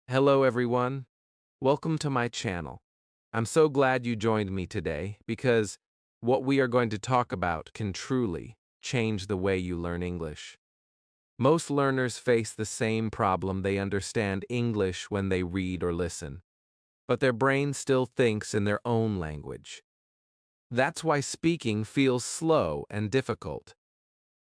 Hello, everyone. Welcome to my channel. I'm so glad you joined me today because what we are going to talk about can truly change the way you learn English. Most learners face the same problem. They understand English when they read or listen, but their brain still thinks in their own language. That's why speaking feels slow and difficult.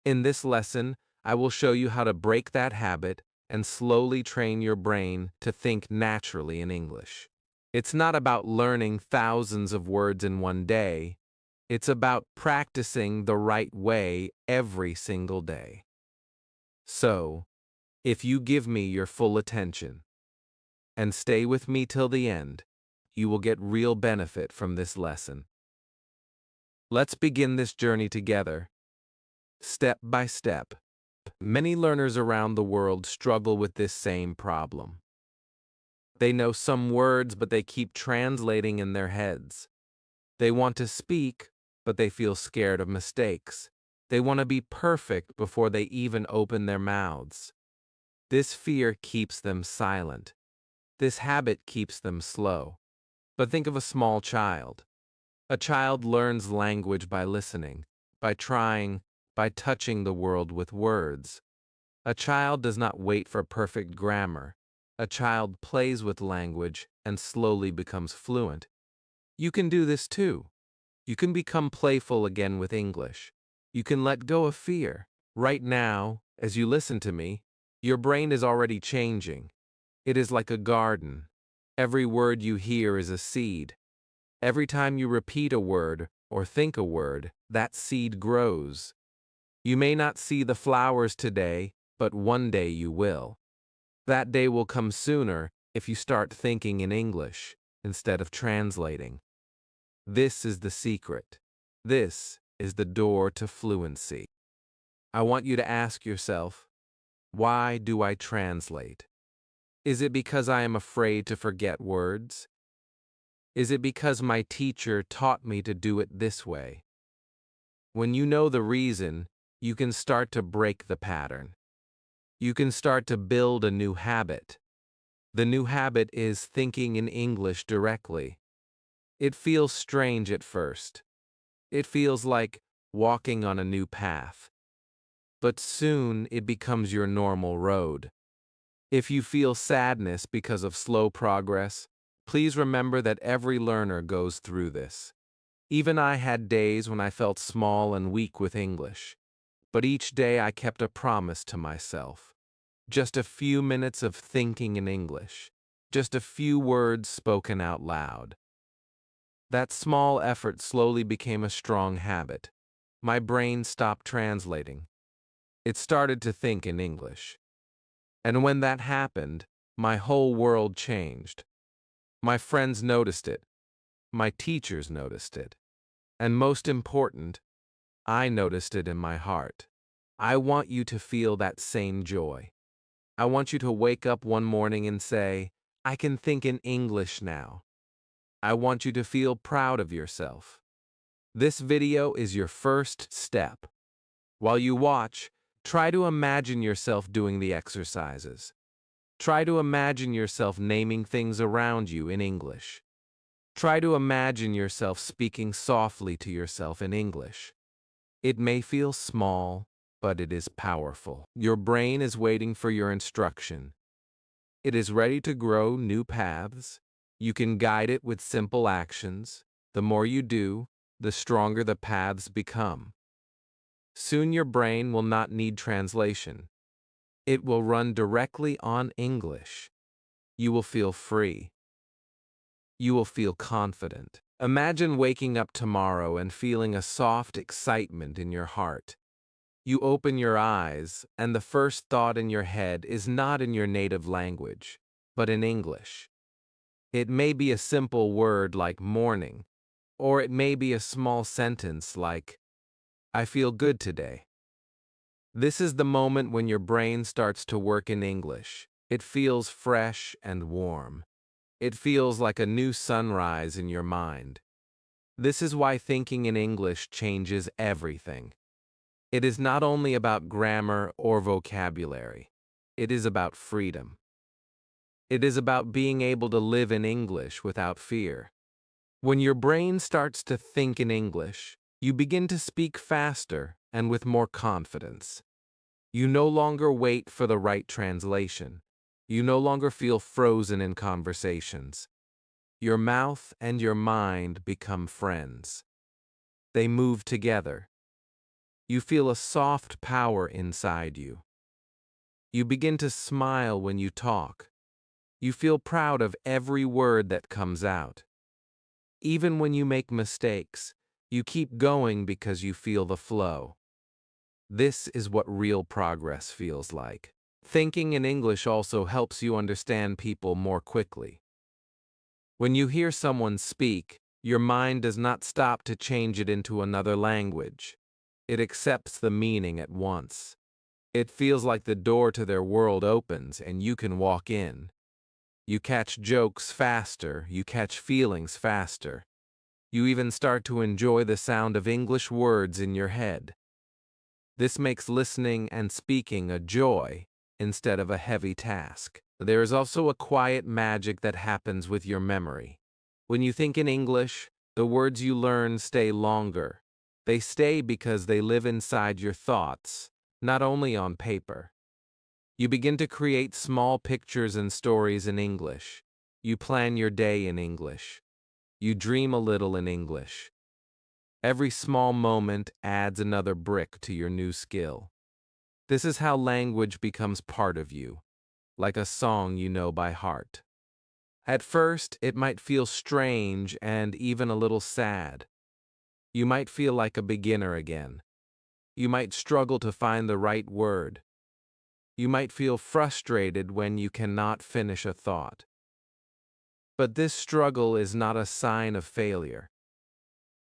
In this lesson, I will show you how to break that habit and slowly train your brain to think naturally in English. It's not about learning thousands of words in one day. It's about practicing the right way every single day. So, if you give me your full attention and stay with me till the end, you will get real benefit from this lesson. Let's begin this journey together, step by step. Many learners around the world struggle with this same problem. They know some words, but they keep translating in their heads. They want to speak, but they feel scared of mistakes. They want to be perfect before they even open their mouths. This fear keeps them silent. This habit keeps them slow. But think of a small child. A child learns language by listening, by trying, by touching the world with words. A child does not wait for perfect grammar. A child plays with language and slowly becomes fluent. You can do this too. You can become playful again with English. You can let go of fear. Right now, as you listen to me, your brain is already changing. It is like a garden. Every word you hear is a seed. Every time you repeat a word or think a word, that seed grows. You may not see the flowers today, but one day you will. That day will come sooner if you start thinking in English instead of translating. This is the secret. This is the door to fluency. I want you to ask yourself, why do I translate? Is it because I am afraid to forget words? Is it because my teacher taught me to do it this way? When you know the reason, you can start to break the pattern. You can start to build a new habit. The new habit is thinking in English directly. It feels strange at first. It feels like walking on a new path. But soon it becomes your normal road. If you feel sadness because of slow progress, please remember that every learner goes through this. Even I had days when I felt small and weak with English. But each day I kept a promise to myself. Just a few minutes of thinking in English. Just a few words spoken out loud. That small effort slowly became a strong habit. My brain stopped translating. It started to think in English. And when that happened, my whole world changed. My friends noticed it. My teachers noticed it. And most important, I noticed it in my heart. I want you to feel that same joy. I want you to wake up one morning and say, I can think in English now. I want you to feel proud of yourself. This video is your first step. While you watch, try to imagine yourself doing the exercises. Try to imagine yourself naming things around you in English. Try to imagine yourself speaking softly to yourself in English. It may feel small, but it is powerful. Your brain is waiting for your instruction. It is ready to grow new paths. You can guide it with simple actions. The more you do, the stronger the paths become. Soon your brain will not need translation. It will run directly on English. You will feel free. You will feel confident. Imagine waking up tomorrow and feeling a soft excitement in your heart. You open your eyes, and the first thought in your head is not in your native language, but in English. It may be a simple word like morning, or it may be a small sentence like, I feel good today. This is the moment when your brain starts to work in English. It feels fresh and warm. It feels like a new sunrise in your mind. This is why thinking in English changes everything. It is not only about grammar or vocabulary. It is about freedom. It is about being able to live in English without fear. When your brain starts to think in English, you begin to speak faster and with more confidence. You no longer wait for the right translation. You no longer feel frozen in conversations. Your mouth and your mind become friends. They move together. You feel a soft power inside you. You begin to smile when you talk. You feel proud of every word that comes out. Even when you make mistakes, you keep going because you feel the flow. This is what real progress feels like. Thinking in English also helps you understand people more quickly. When you hear someone speak, your mind does not stop to change it into another language. It accepts the meaning at once. It feels like the door to their world opens and you can walk in. You catch jokes faster, you catch feelings faster. You even start to enjoy the sound of English words in your head. This makes listening and speaking a joy instead of a heavy task. There is also a quiet magic that happens with your memory. When you think in English, the words you learn stay longer. They stay because they live inside your thoughts, not only on paper. You begin to create small pictures and stories in English. You plan your day in English. You dream a little in English. Every small moment adds another brick to your new skill. This is how language becomes part of you, like a song you know by heart. At first, it might feel strange and even a little sad. You might feel like a beginner again. You might struggle to find the right word. You might feel frustrated when you cannot finish a thought. But this struggle is not a sign of failure.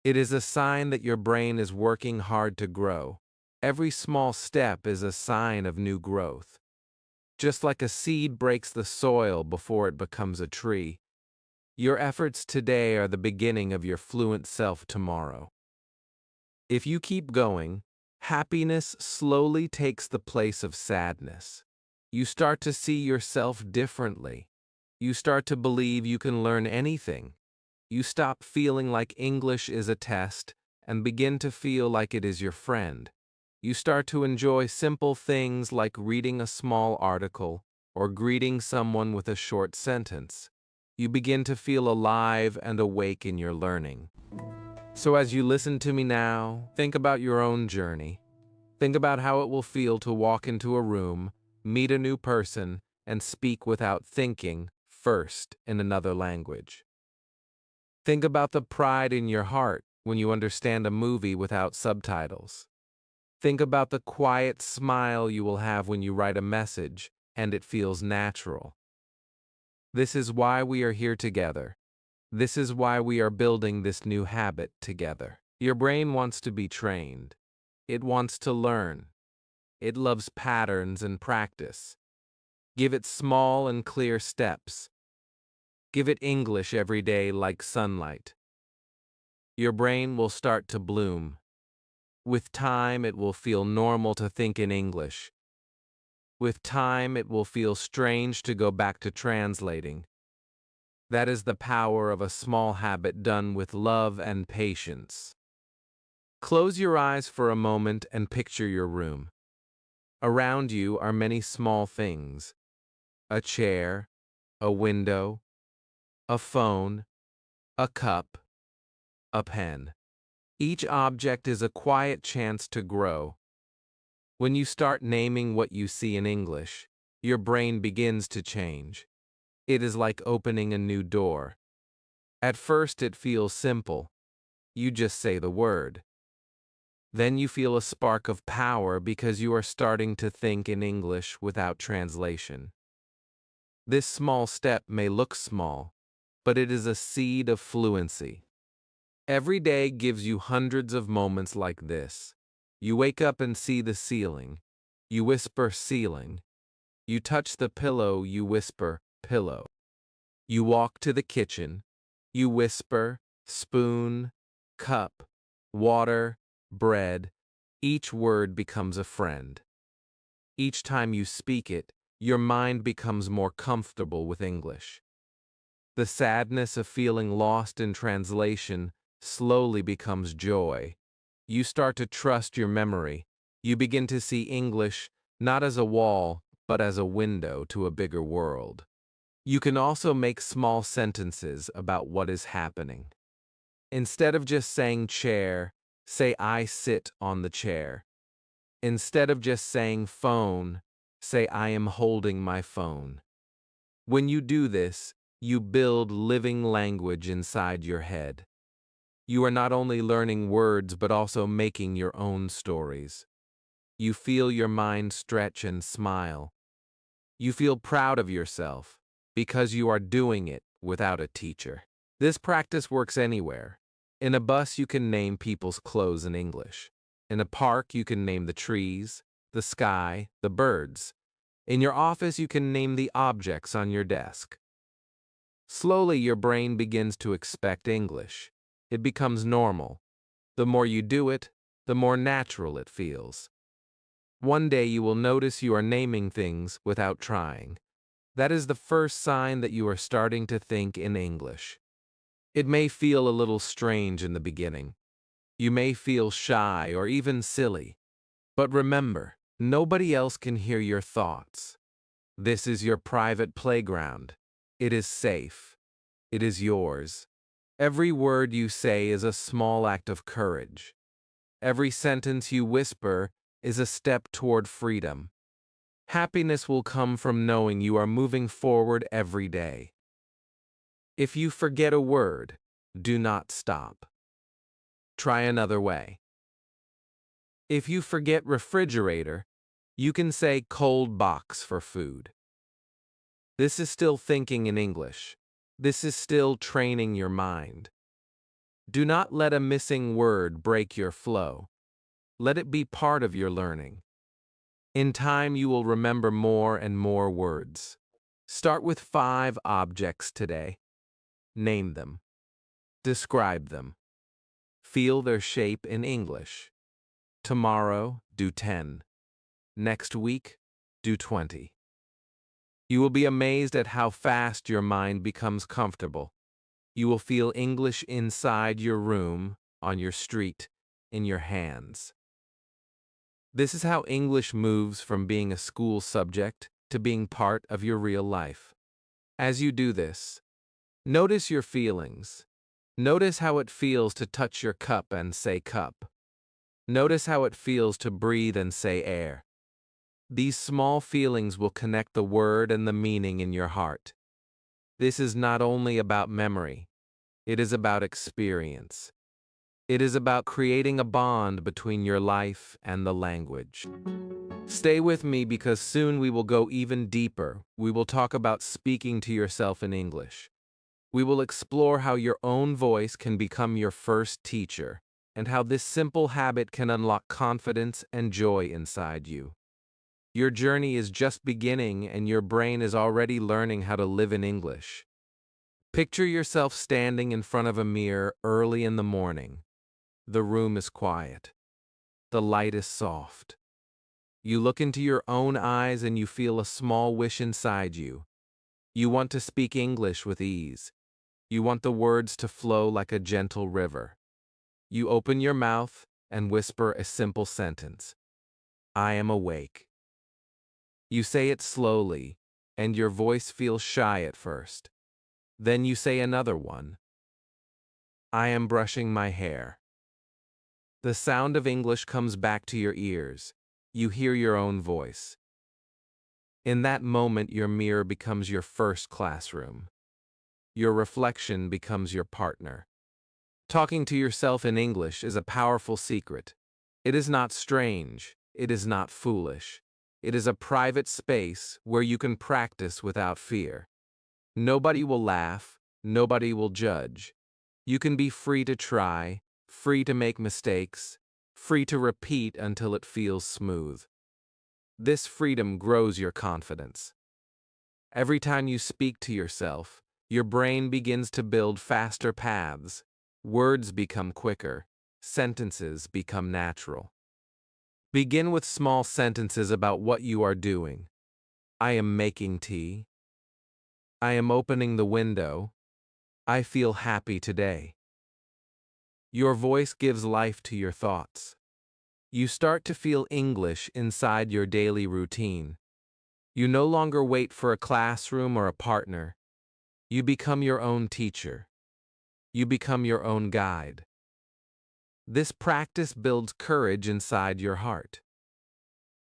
It is a sign that your brain is working hard to grow. Every small step is a sign of new growth. Just like a seed breaks the soil before it becomes a tree, your efforts today are the beginning of your fluent self tomorrow. If you keep going, happiness slowly takes the place of sadness. You start to see yourself differently. You start to believe you can learn anything. You stop feeling like English is a test and begin to feel like it is your friend. You start to enjoy simple things like reading a small article or greeting someone with a short sentence. You begin to feel alive and awake in your learning. So as you listen to me now, think about your own journey. Think about how it will feel to walk into a room, meet a new person, and speak without thinking first in another language. Think about the pride in your heart when you understand a movie without subtitles. Think about the quiet smile you will have when you write a message and it feels natural. This is why we are here together. This is why we are building this new habit together. Your brain wants to be trained. It wants to learn. It loves patterns and practice. Give it small and clear steps. Give it English every day like sunlight. Your brain will start to bloom. With time, it will feel normal to think in English. With time, it will feel strange to go back to translating. That is the power of a small habit done with love and patience. Close your eyes for a moment and picture your room. Around you are many small things: a chair, a window, a phone, a cup, a pen. Each object is a quiet chance to grow. When you start naming what you see in English, your brain begins to change. It is like opening a new door. At first it feels simple. You just say the word. Then you feel a spark of power because you are starting to think in English without translation. This small step may look small, but it is a seed of fluency. Every day gives you hundreds of moments like this. You wake up and see the ceiling. You whisper ceiling. You touch the pillow, you whisper pillow. You walk to the kitchen. You whisper spoon, cup, water, bread. Each word becomes a friend. Each time you speak it, your mind becomes more comfortable with English. The sadness of feeling lost in translation slowly becomes joy. You start to trust your memory. You begin to see English not as a wall, but as a window to a bigger world. You can also make small sentences about what is happening. Instead of just saying chair, say I sit on the chair. Instead of just saying phone, say I am holding my phone. When you do this, you build living language inside your head. You are not only learning words but also making your own stories. You feel your mind stretch and smile. You feel proud of yourself because you are doing it without a teacher. This practice works anywhere. In a bus, you can name people's clothes in English. In a park, you can name the trees, the sky, the birds. In your office, you can name the objects on your desk. Slowly, your brain begins to expect English. It becomes normal. The more you do it, the more natural it feels. One day you will notice you are naming things without trying. That is the first sign that you are starting to think in English. It may feel a little strange in the beginning. You may feel shy or even silly. But remember, nobody else can hear your thoughts. This is your private playground. It is safe. It is yours. Every word you say is a small act of courage. Every sentence you whisper is a step toward freedom. Happiness will come from knowing you are moving forward every day. If you forget a word, do not stop. Try another way. If you forget refrigerator, you can say cold box for food. This is still thinking in English. This is still training your mind. Do not let a missing word break your flow. Let it be part of your learning. In time, you will remember more and more words. Start with 5 objects today. Name them. Describe them. Feel their shape in English. Tomorrow, do 10. Next week, do 20. You will be amazed at how fast your mind becomes comfortable. You will feel English inside your room, on your street, in your hands. This is how English moves from being a school subject to being part of your real life. As you do this, notice your feelings. Notice how it feels to touch your cup and say cup. Notice how it feels to breathe and say air. These small feelings will connect the word and the meaning in your heart. This is not only about memory, it is about experience. It is about creating a bond between your life and the language. Stay with me because soon we will go even deeper. We will talk about speaking to yourself in English. We will explore how your own voice can become your first teacher, and how this simple habit can unlock confidence and joy inside you. Your journey is just beginning and your brain is already learning how to live in English. Picture yourself standing in front of a mirror early in the morning. The room is quiet. The light is soft. You look into your own eyes and you feel a small wish inside you. You want to speak English with ease. You want the words to flow like a gentle river. You open your mouth and whisper a simple sentence. I am awake. You say it slowly, and your voice feels shy at first. Then you say another one. I am brushing my hair. The sound of English comes back to your ears. You hear your own voice. In that moment, your mirror becomes your first classroom. Your reflection becomes your partner. Talking to yourself in English is a powerful secret. It is not strange. It is not foolish. It is a private space where you can practice without fear. Nobody will laugh. Nobody will judge. You can be free to try, free to make mistakes, free to repeat until it feels smooth. This freedom grows your confidence. Every time you speak to yourself, your brain begins to build faster paths. Words become quicker. Sentences become natural. Begin with small sentences about what you are doing. I am making tea. I am opening the window. I feel happy today. Your voice gives life to your thoughts. You start to feel English inside your daily routine. You no longer wait for a classroom or a partner. You become your own teacher. You become your own guide. This practice builds courage inside your heart.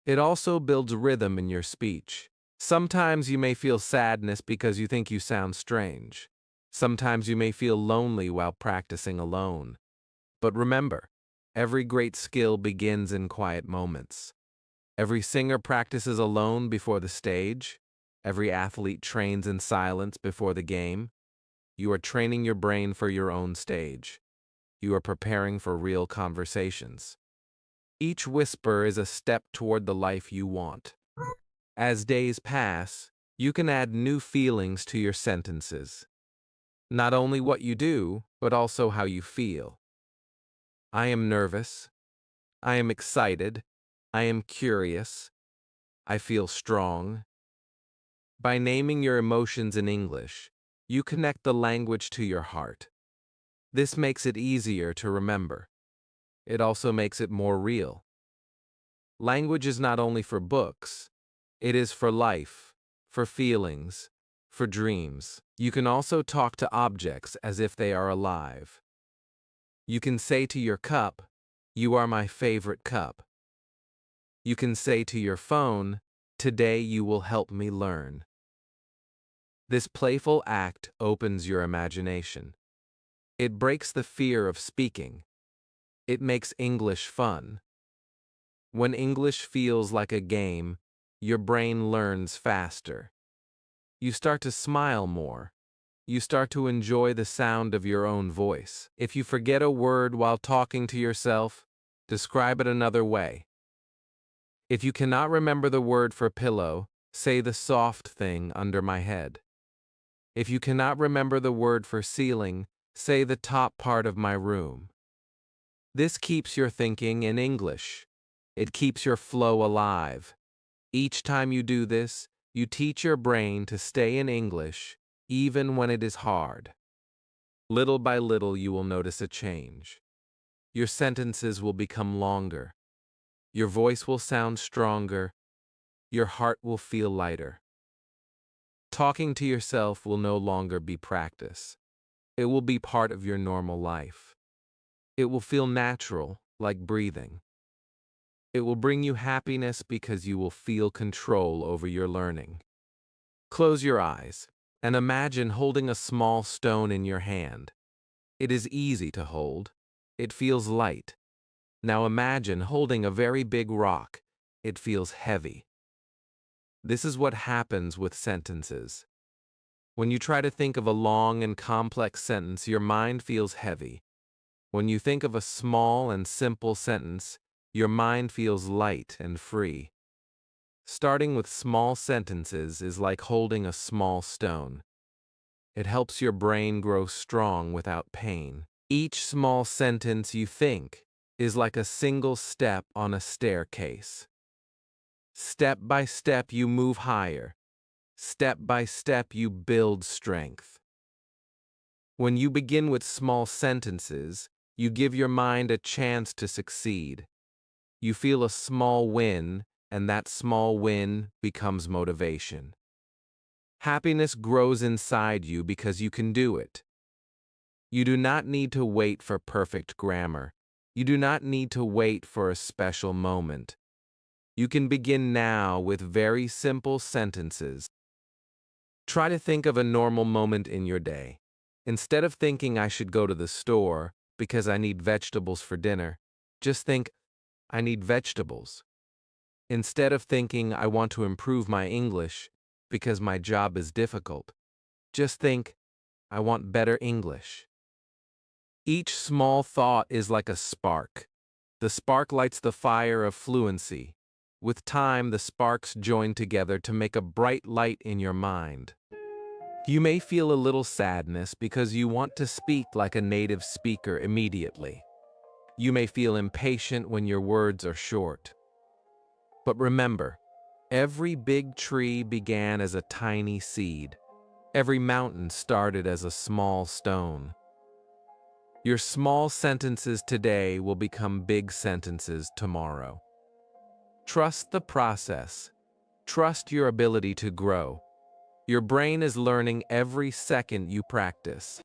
It also builds rhythm in your speech. Sometimes you may feel sadness because you think you sound strange. Sometimes you may feel lonely while practicing alone. But remember, every great skill begins in quiet moments. Every singer practices alone before the stage. Every athlete trains in silence before the game. You are training your brain for your own stage. You are preparing for real conversations. Each whisper is a step toward the life you want. As days pass, you can add new feelings to your sentences. Not only what you do, but also how you feel. I am nervous. I am excited. I am curious. I feel strong. By naming your emotions in English, you connect the language to your heart. This makes it easier to remember. It also makes it more real. Language is not only for books, it is for life, for feelings, for dreams. You can also talk to objects as if they are alive. You can say to your cup, "You are my favorite cup." You can say to your phone, "Today you will help me learn." This playful act opens your imagination. It breaks the fear of speaking. It makes English fun. When English feels like a game, your brain learns faster. You start to smile more. You start to enjoy the sound of your own voice. If you forget a word while talking to yourself, describe it another way. If you cannot remember the word for pillow, say the soft thing under my head. If you cannot remember the word for ceiling, say the top part of my room. This keeps your thinking in English. It keeps your flow alive. Each time you do this, you teach your brain to stay in English, even when it is hard. Little by little, you will notice a change. Your sentences will become longer. Your voice will sound stronger. Your heart will feel lighter. Talking to yourself will no longer be practice. It will be part of your normal life. It will feel natural, like breathing. It will bring you happiness because you will feel control over your learning. Close your eyes and imagine holding a small stone in your hand. It is easy to hold. It feels light. Now imagine holding a very big rock. It feels heavy. This is what happens with sentences. When you try to think of a long and complex sentence, your mind feels heavy. When you think of a small and simple sentence, your mind feels light and free. Starting with small sentences is like holding a small stone. It helps your brain grow strong without pain. Each small sentence you think is like a single step on a staircase. Step by step you move higher. Step by step you build strength. When you begin with small sentences, you give your mind a chance to succeed. You feel a small win, and that small win becomes motivation. Happiness grows inside you because you can do it. You do not need to wait for perfect grammar. You do not need to wait for a special moment. You can begin now with very simple sentences. Try to think of a normal moment in your day. Instead of thinking I should go to the store because I need vegetables for dinner, just think, I need vegetables. Instead of thinking I want to improve my English because my job is difficult, just think, I want better English. Each small thought is like a spark. The spark lights the fire of fluency. With time, the sparks join together to make a bright light in your mind. You may feel a little sadness because you want to speak like a native speaker immediately. You may feel impatient when your words are short. But remember, Every big tree began as a tiny seed. Every mountain started as a small stone. Your small sentences today will become big sentences tomorrow. Trust the process. Trust your ability to grow. Your brain is learning every second you practice.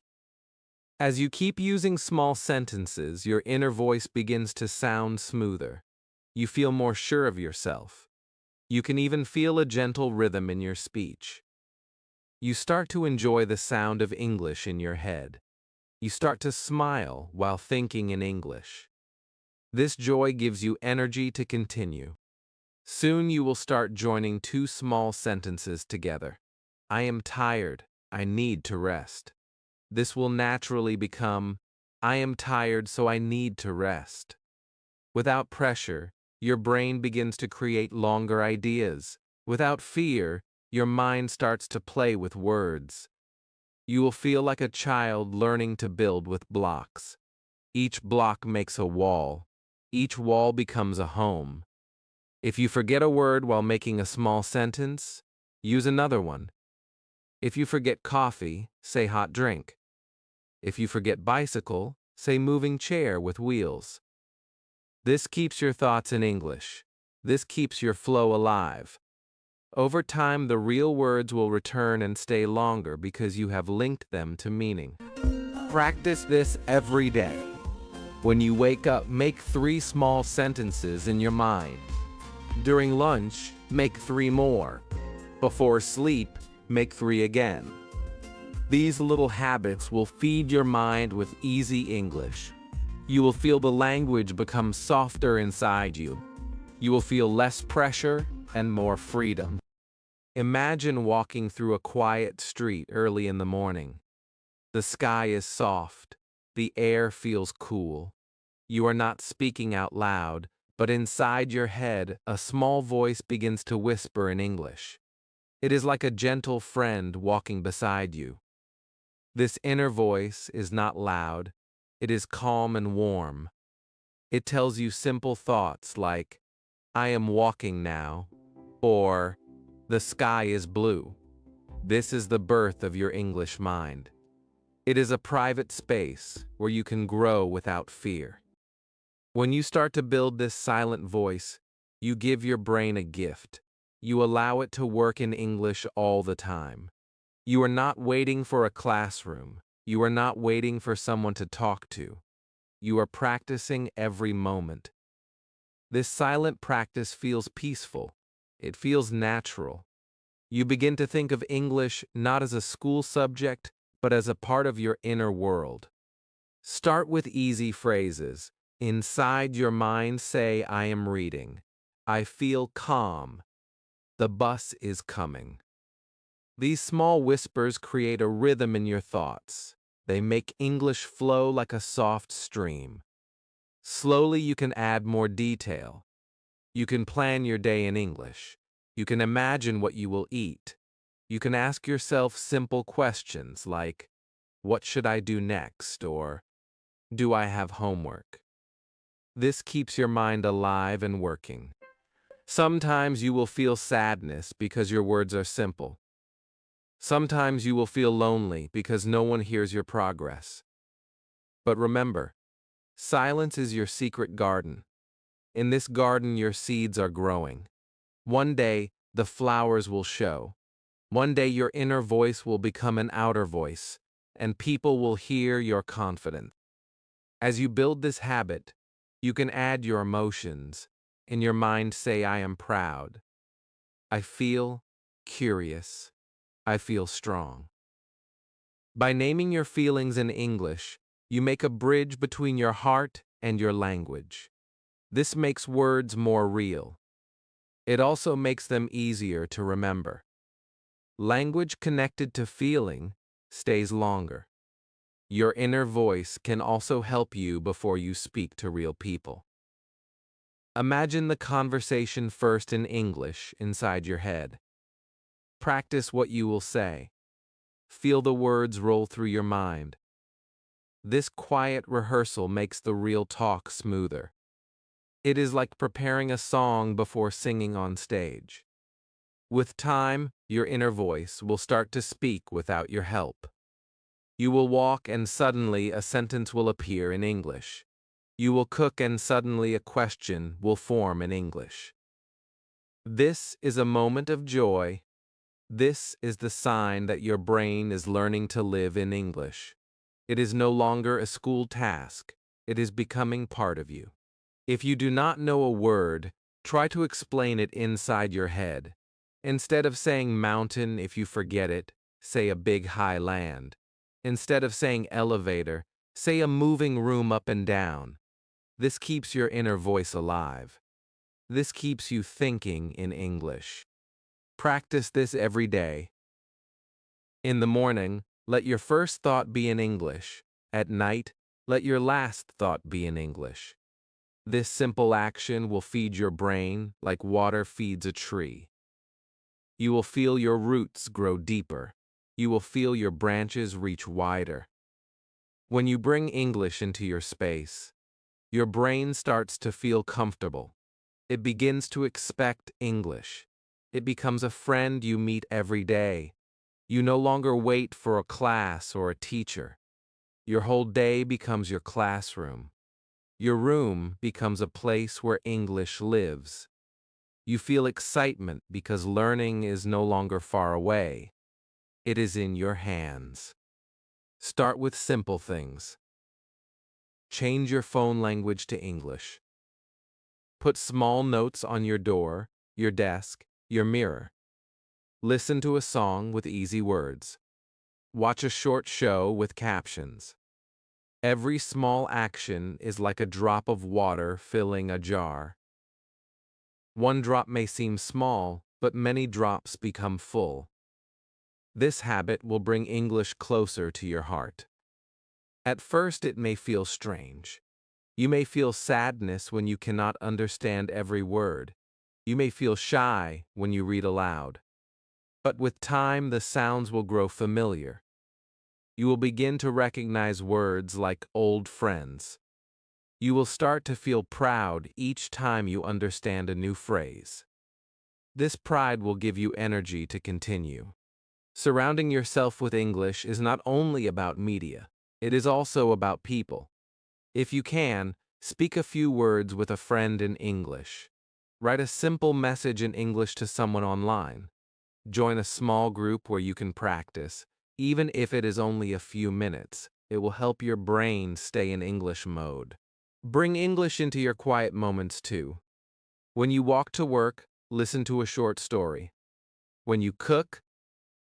As you keep using small sentences, your inner voice begins to sound smoother. You feel more sure of yourself. You can even feel a gentle rhythm in your speech. You start to enjoy the sound of English in your head. You start to smile while thinking in English. This joy gives you energy to continue. Soon you will start joining two small sentences together. I am tired. I need to rest. This will naturally become, I am tired, so I need to rest. Without pressure, your brain begins to create longer ideas. Without fear, your mind starts to play with words. You will feel like a child learning to build with blocks. Each block makes a wall. Each wall becomes a home. If you forget a word while making a small sentence, use another one. If you forget coffee, say hot drink. If you forget bicycle, say moving chair with wheels. This keeps your thoughts in English. This keeps your flow alive. Over time, the real words will return and stay longer because you have linked them to meaning. Practice this every day. When you wake up, make 3 small sentences in your mind. During lunch, make 3 more. Before sleep, make 3 again. These little habits will feed your mind with easy English. You will feel the language become softer inside you. You will feel less pressure and more freedom. Imagine walking through a quiet street early in the morning. The sky is soft. The air feels cool. You are not speaking out loud, but inside your head, a small voice begins to whisper in English. It is like a gentle friend walking beside you. This inner voice is not loud. It is calm and warm. It tells you simple thoughts like, I am walking now, or the sky is blue. This is the birth of your English mind. It is a private space where you can grow without fear. When you start to build this silent voice, you give your brain a gift. You allow it to work in English all the time. You are not waiting for a classroom. You are not waiting for someone to talk to. You are practicing every moment. This silent practice feels peaceful. It feels natural. You begin to think of English not as a school subject, but as a part of your inner world. Start with easy phrases. Inside your mind, say, I am reading. I feel calm. The bus is coming. These small whispers create a rhythm in your thoughts. They make English flow like a soft stream. Slowly, you can add more detail. You can plan your day in English. You can imagine what you will eat. You can ask yourself simple questions like, what should I do next? Or, do I have homework? This keeps your mind alive and working. Sometimes you will feel sadness because your words are simple. Sometimes you will feel lonely because no one hears your progress. But remember, silence is your secret garden. In this garden, your seeds are growing. One day, the flowers will show. One day, your inner voice will become an outer voice, and people will hear your confidence. As you build this habit, you can add your emotions. In your mind, say, I am proud. I feel curious. I feel strong. By naming your feelings in English, you make a bridge between your heart and your language. This makes words more real. It also makes them easier to remember. Language connected to feeling stays longer. Your inner voice can also help you before you speak to real people. Imagine the conversation first in English inside your head. Practice what you will say. Feel the words roll through your mind. This quiet rehearsal makes the real talk smoother. It is like preparing a song before singing on stage. With time, your inner voice will start to speak without your help. You will walk and suddenly a sentence will appear in English. You will cook and suddenly a question will form in English. This is a moment of joy. This is the sign that your brain is learning to live in English. It is no longer a school task. It is becoming part of you. If you do not know a word, try to explain it inside your head. Instead of saying mountain if you forget it, say a big high land. Instead of saying elevator, say a moving room up and down. This keeps your inner voice alive. This keeps you thinking in English. Practice this every day. In the morning, let your first thought be in English. At night, let your last thought be in English. This simple action will feed your brain like water feeds a tree. You will feel your roots grow deeper. You will feel your branches reach wider. When you bring English into your space, your brain starts to feel comfortable. It begins to expect English. It becomes a friend you meet every day. You no longer wait for a class or a teacher. Your whole day becomes your classroom. Your room becomes a place where English lives. You feel excitement because learning is no longer far away. It is in your hands. Start with simple things. Change your phone language to English. Put small notes on your door, your desk, your mirror. Listen to a song with easy words. Watch a short show with captions. Every small action is like a drop of water filling a jar. One drop may seem small, but many drops become full. This habit will bring English closer to your heart. At first, it may feel strange. You may feel sadness when you cannot understand every word. You may feel shy when you read aloud. But with time, the sounds will grow familiar. You will begin to recognize words like old friends. You will start to feel proud each time you understand a new phrase. This pride will give you energy to continue. Surrounding yourself with English is not only about media, it is also about people. If you can, speak a few words with a friend in English. Write a simple message in English to someone online. Join a small group where you can practice, even if it is only a few minutes. It will help your brain stay in English mode. Bring English into your quiet moments too. When you walk to work, listen to a short story. When you cook,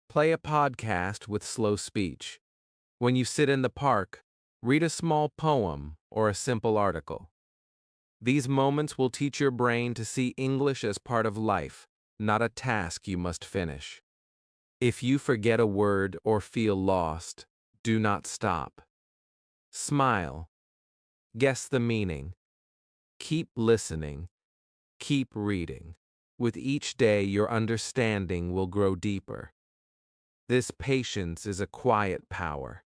play a podcast with slow speech. When you sit in the park, read a small poem or a simple article. These moments will teach your brain to see English as part of life, not a task you must finish. If you forget a word or feel lost, do not stop. Smile. Guess the meaning. Keep listening. Keep reading. With each day, your understanding will grow deeper. This patience is a quiet power.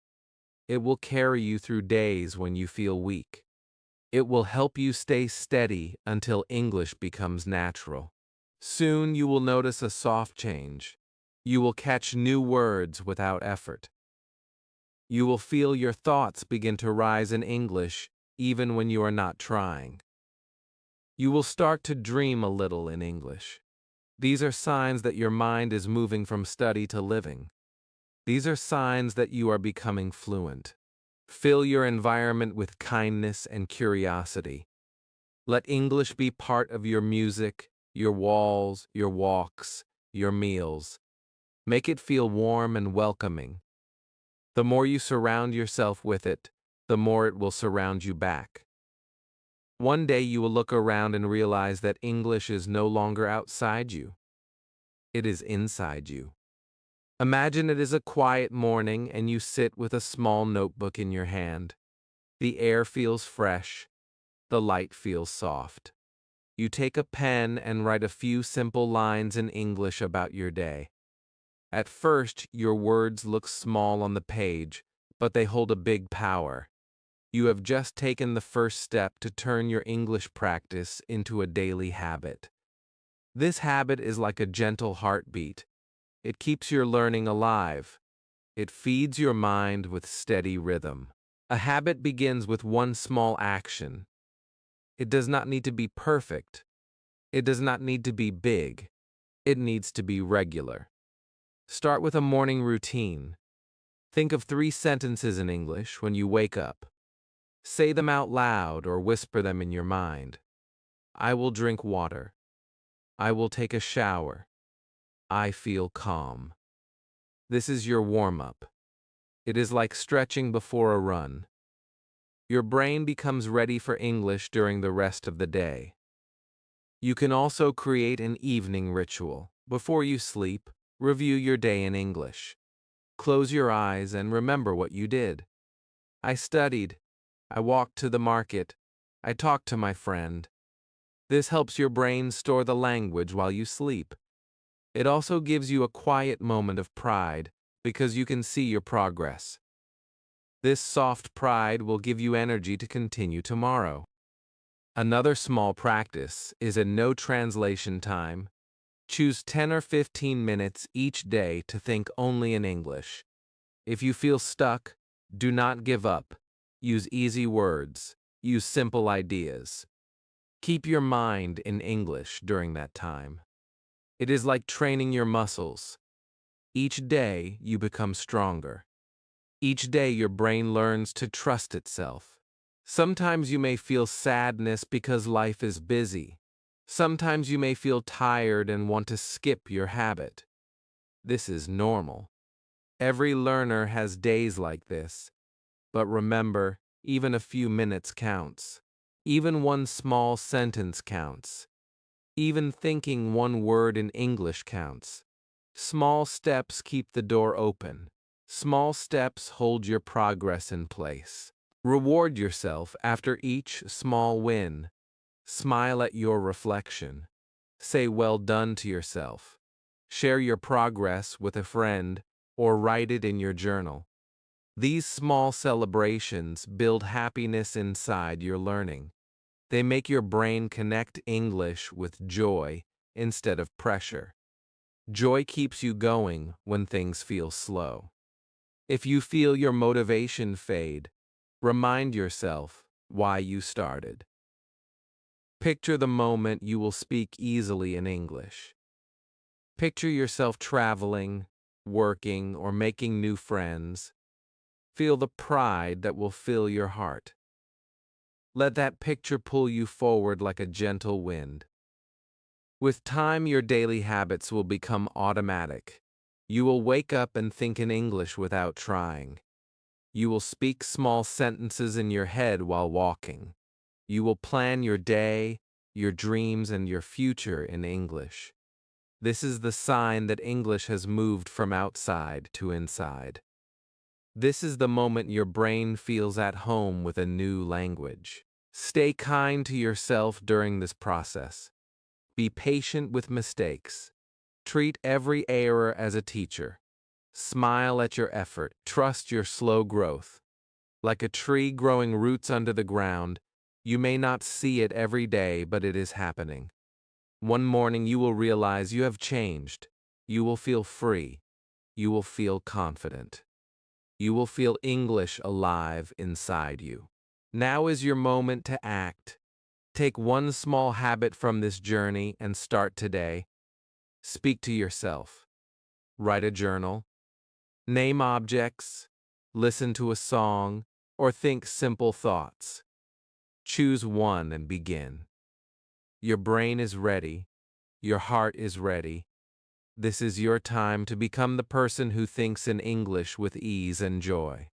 It will carry you through days when you feel weak. It will help you stay steady until English becomes natural. Soon you will notice a soft change. You will catch new words without effort. You will feel your thoughts begin to rise in English even when you are not trying. You will start to dream a little in English. These are signs that your mind is moving from study to living. These are signs that you are becoming fluent. Fill your environment with kindness and curiosity. Let English be part of your music, your walls, your walks, your meals. Make it feel warm and welcoming. The more you surround yourself with it, the more it will surround you back. One day you will look around and realize that English is no longer outside you. It is inside you. Imagine it is a quiet morning and you sit with a small notebook in your hand. The air feels fresh. The light feels soft. You take a pen and write a few simple lines in English about your day. At first, your words look small on the page, but they hold a big power. You have just taken the first step to turn your English practice into a daily habit. This habit is like a gentle heartbeat. It keeps your learning alive. It feeds your mind with steady rhythm. A habit begins with one small action. It does not need to be perfect. It does not need to be big. It needs to be regular. Start with a morning routine. Think of 3 sentences in English when you wake up. Say them out loud or whisper them in your mind. I will drink water. I will take a shower. I feel calm. This is your warm-up. It is like stretching before a run. Your brain becomes ready for English during the rest of the day. You can also create an evening ritual. Before you sleep, review your day in English. Close your eyes and remember what you did. I studied. I walked to the market. I talked to my friend. This helps your brain store the language while you sleep. It also gives you a quiet moment of pride because you can see your progress. This soft pride will give you energy to continue tomorrow. Another small practice is a no translation time. Choose 10 or 15 minutes each day to think only in English. If you feel stuck, do not give up. Use easy words. Use simple ideas. Keep your mind in English during that time. It is like training your muscles. Each day you become stronger. Each day your brain learns to trust itself. Sometimes you may feel sadness because life is busy. Sometimes you may feel tired and want to skip your habit. This is normal. Every learner has days like this. But remember, even a few minutes counts. Even one small sentence counts. Even thinking one word in English counts. Small steps keep the door open. Small steps hold your progress in place. Reward yourself after each small win. Smile at your reflection. Say well done to yourself. Share your progress with a friend or write it in your journal. These small celebrations build happiness inside your learning. They make your brain connect English with joy instead of pressure. Joy keeps you going when things feel slow. If you feel your motivation fade, remind yourself why you started. Picture the moment you will speak easily in English. Picture yourself traveling, working, or making new friends. Feel the pride that will fill your heart. Let that picture pull you forward like a gentle wind. With time, your daily habits will become automatic. You will wake up and think in English without trying. You will speak small sentences in your head while walking. You will plan your day, your dreams, and your future in English. This is the sign that English has moved from outside to inside. This is the moment your brain feels at home with a new language. Stay kind to yourself during this process. Be patient with mistakes. Treat every error as a teacher. Smile at your effort. Trust your slow growth. Like a tree growing roots under the ground, you may not see it every day, but it is happening. One morning you will realize you have changed. You will feel free. You will feel confident. You will feel English alive inside you. Now is your moment to act. Take one small habit from this journey and start today. Speak to yourself. Write a journal. Name objects. Listen to a song, or think simple thoughts. Choose one and begin. Your brain is ready. Your heart is ready. This is your time to become the person who thinks in English with ease and joy.